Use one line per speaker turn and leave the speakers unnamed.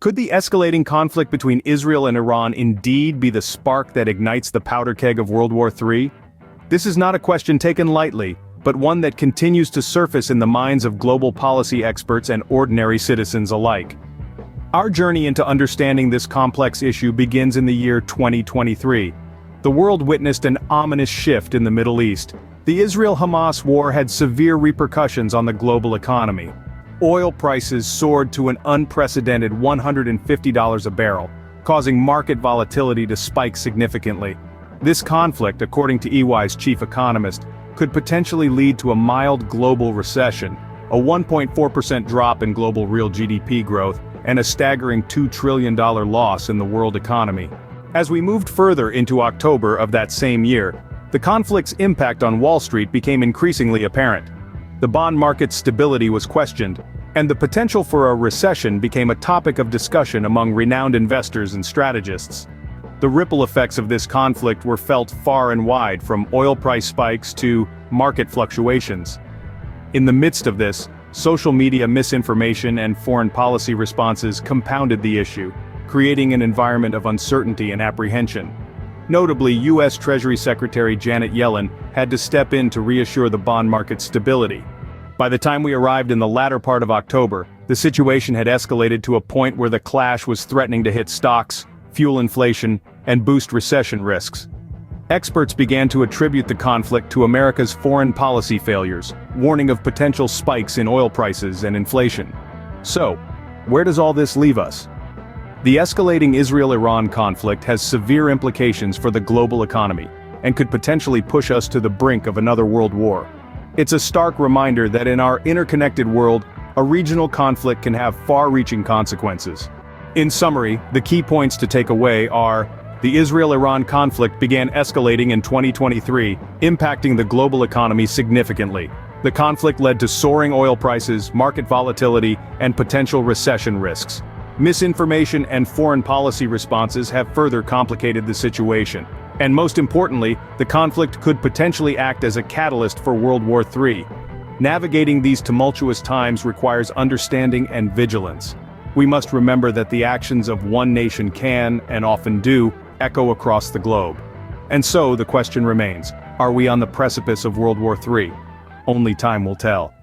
Could the escalating conflict between Israel and Iran indeed be the spark that ignites the powder keg of World War III? This is not a question taken lightly, but one that continues to surface in the minds of global policy experts and ordinary citizens alike. Our journey into understanding this complex issue begins in the year 2023. The world witnessed an ominous shift in the Middle East. The Israel-Hamas war had severe repercussions on the global economy. Oil prices soared to an unprecedented $150 a barrel, causing market volatility to spike significantly. This conflict, according to EY's chief economist, could potentially lead to a mild global recession, a 1.4% drop in global real GDP growth, and a staggering $2 trillion loss in the world economy. As we moved further into October of that same year, the conflict's impact on Wall Street became increasingly apparent. The bond market's stability was questioned, and the potential for a recession became a topic of discussion among renowned investors and strategists. The ripple effects of this conflict were felt far and wide, from oil price spikes to market fluctuations. In the midst of this, social media misinformation and foreign policy responses compounded the issue, creating an environment of uncertainty and apprehension. Notably, U.S. Treasury Secretary Janet Yellen had to step in to reassure the bond market's stability. By the time we arrived in the latter part of October, the situation had escalated to a point where the clash was threatening to hit stocks, fuel inflation, and boost recession risks. Experts began to attribute the conflict to America's foreign policy failures, warning of potential spikes in oil prices and inflation. So, where does all this leave us? The escalating Israel-Iran conflict has severe implications for the global economy, and could potentially push us to the brink of another world war. It's a stark reminder that in our interconnected world, a regional conflict can have far-reaching consequences. In summary, the key points to take away are: the Israel-Iran conflict began escalating in 2023, impacting the global economy significantly. The conflict led to soaring oil prices, market volatility, and potential recession risks. Misinformation and foreign policy responses have further complicated the situation. And most importantly, the conflict could potentially act as a catalyst for World War III. Navigating these tumultuous times requires understanding and vigilance. We must remember that the actions of one nation can, and often do, echo across the globe. And so the question remains, are we on the precipice of World War III? Only time will tell.